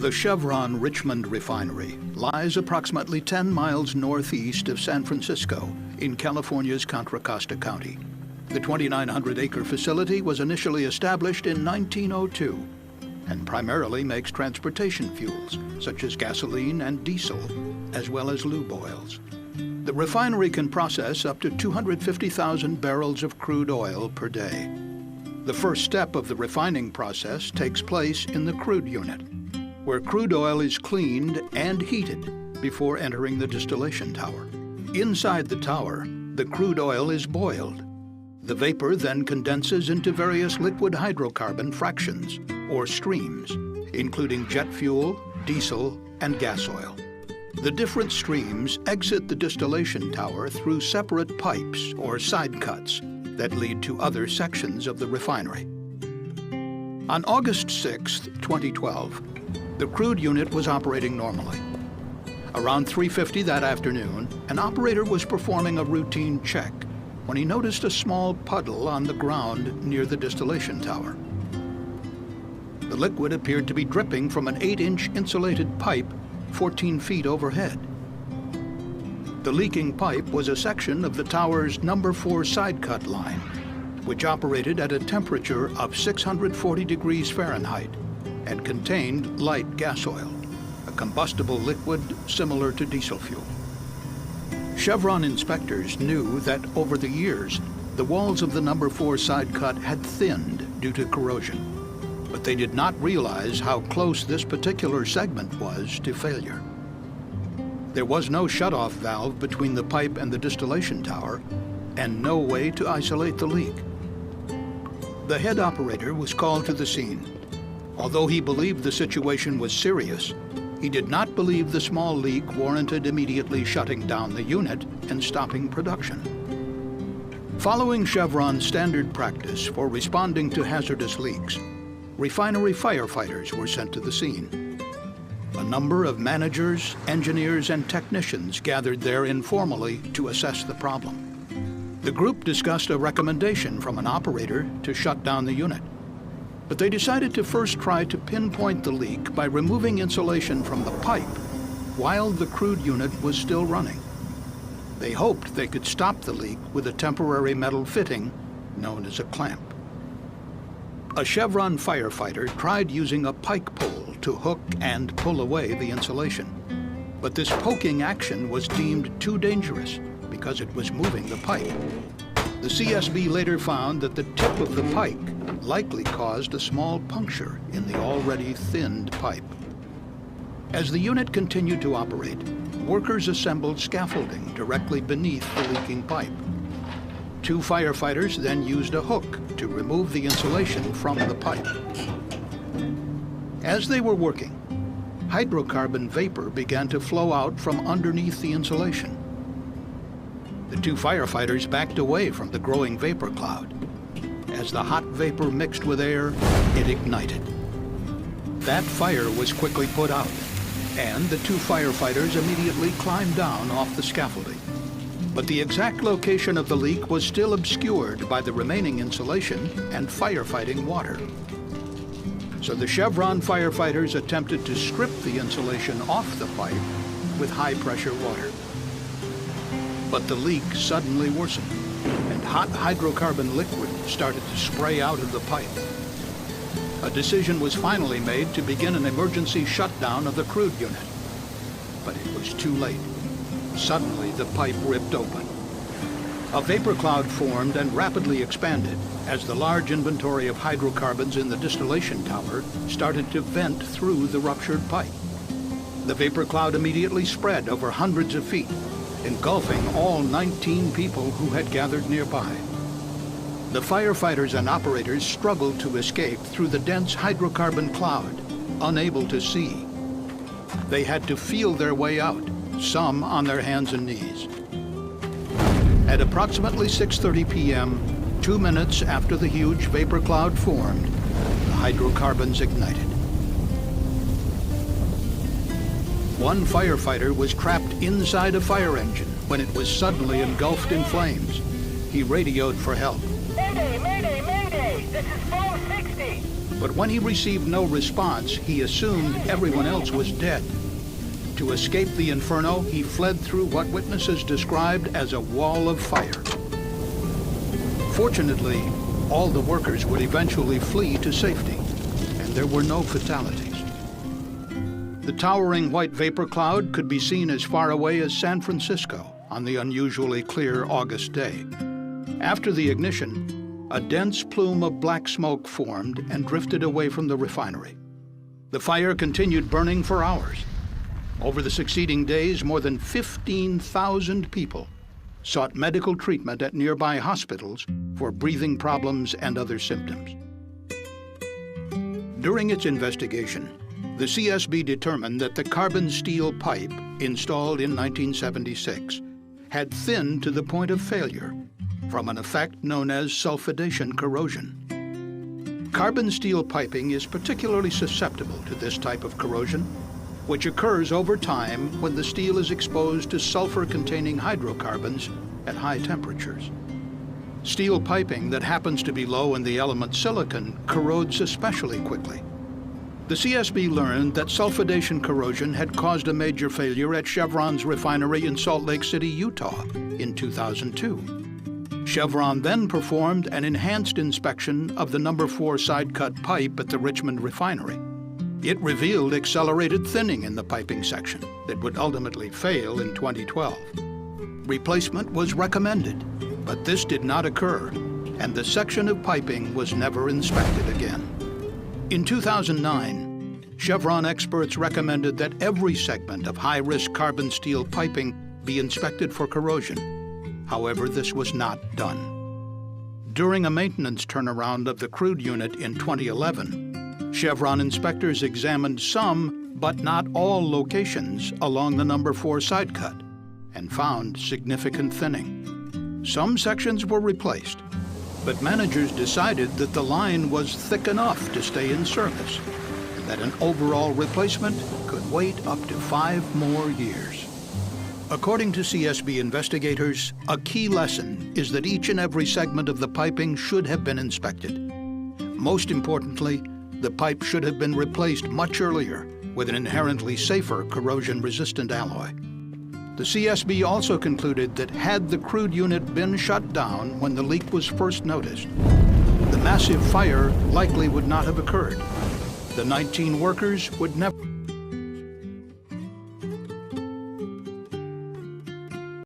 The Chevron Richmond Refinery lies approximately 10 miles northeast of San Francisco in California's Contra Costa County. The 2,900-acre facility was initially established in 1902 and primarily makes transportation fuels such as gasoline and diesel, as well as lube oils. The refinery can process up to 250,000 barrels of crude oil per day. The first step of the refining process takes place in the crude unit, where crude oil is cleaned and heated before entering the distillation tower. Inside the tower, the crude oil is boiled. The vapor then condenses into various liquid hydrocarbon fractions, or streams, including jet fuel, diesel, and gas oil. The different streams exit the distillation tower through separate pipes or side cuts that lead to other sections of the refinery. On August 6, 2012, the crude unit was operating normally. Around 3:50 that afternoon, an operator was performing a routine check when he noticed a small puddle on the ground near the distillation tower. The liquid appeared to be dripping from an 8-inch insulated pipe 14 feet overhead. The leaking pipe was a section of the tower's number 4 side cut line, which operated at a temperature of 640 degrees Fahrenheit and contained light gas oil, a combustible liquid similar to diesel fuel. Chevron inspectors knew that over the years, the walls of the number 4 side cut had thinned due to corrosion, but they did not realize how close this particular segment was to failure. There was no shutoff valve between the pipe and the distillation tower, and no way to isolate the leak. The head operator was called to the scene. Although he believed the situation was serious, he did not believe the small leak warranted immediately shutting down the unit and stopping production. Following Chevron's standard practice for responding to hazardous leaks, refinery firefighters were sent to the scene. A number of managers, engineers, and technicians gathered there informally to assess the problem. The group discussed a recommendation from an operator to shut down the unit, but they decided to first try to pinpoint the leak by removing insulation from the pipe while the crude unit was still running. They hoped they could stop the leak with a temporary metal fitting known as a clamp. A Chevron firefighter tried using a pike pole to hook and pull away the insulation, but this poking action was deemed too dangerous because it was moving the pipe. The CSB later found that the tip of the pike likely caused a small puncture in the already thinned pipe. As the unit continued to operate, workers assembled scaffolding directly beneath the leaking pipe. 2 firefighters then used a hook to remove the insulation from the pipe. As they were working, hydrocarbon vapor began to flow out from underneath the insulation. The 2 firefighters backed away from the growing vapor cloud. As the hot vapor mixed with air, it ignited. That fire was quickly put out, and the 2 firefighters immediately climbed down off the scaffolding. But the exact location of the leak was still obscured by the remaining insulation and firefighting water. So the Chevron firefighters attempted to strip the insulation off the pipe with high-pressure water. But the leak suddenly worsened, and hot hydrocarbon liquid started to spray out of the pipe. A decision was finally made to begin an emergency shutdown of the crude unit. But it was too late. Suddenly, the pipe ripped open. A vapor cloud formed and rapidly expanded as the large inventory of hydrocarbons in the distillation tower started to vent through the ruptured pipe. The vapor cloud immediately spread over hundreds of feet, engulfing all 19 people who had gathered nearby. The firefighters and operators struggled to escape through the dense hydrocarbon cloud, unable to see. They had to feel their way out, some on their hands and knees. At approximately 6:30 p.m., 2 minutes after the huge vapor cloud formed, the hydrocarbons ignited. One firefighter was trapped inside a fire engine when it was suddenly engulfed in flames. He radioed for help. Mayday, mayday, mayday! This is 460! But when he received no response, he assumed everyone else was dead. To escape the inferno, he fled through what witnesses described as a wall of fire. Fortunately, all the workers would eventually flee to safety, and there were no fatalities. The towering white vapor cloud could be seen as far away as San Francisco on the unusually clear August day. After the ignition, a dense plume of black smoke formed and drifted away from the refinery. The fire continued burning for hours. Over the succeeding days, more than 15,000 people sought medical treatment at nearby hospitals for breathing problems and other symptoms. During its investigation, the CSB determined that the carbon steel pipe installed in 1976 had thinned to the point of failure from an effect known as sulfidation corrosion. Carbon steel piping is particularly susceptible to this type of corrosion, which occurs over time when the steel is exposed to sulfur-containing hydrocarbons at high temperatures. Steel piping that happens to be low in the element silicon corrodes especially quickly. The CSB learned that sulfidation corrosion had caused a major failure at Chevron's refinery in Salt Lake City, Utah, in 2002. Chevron then performed an enhanced inspection of the number 4 side-cut pipe at the Richmond refinery. It revealed accelerated thinning in the piping section that would ultimately fail in 2012. Replacement was recommended, but this did not occur, and the section of piping was never inspected again. In 2009, Chevron experts recommended that every segment of high-risk carbon steel piping be inspected for corrosion. However, this was not done. During a maintenance turnaround of the crude unit in 2011, Chevron inspectors examined some, but not all, locations along the number 4 side cut and found significant thinning. Some sections were replaced, but managers decided that the line was thick enough to stay in service and that an overall replacement could wait up to 5 more years. According to CSB investigators, a key lesson is that each and every segment of the piping should have been inspected. Most importantly, the pipe should have been replaced much earlier with an inherently safer corrosion-resistant alloy. The CSB also concluded that had the crude unit been shut down when the leak was first noticed, the massive fire likely would not have occurred. The 19 workers would never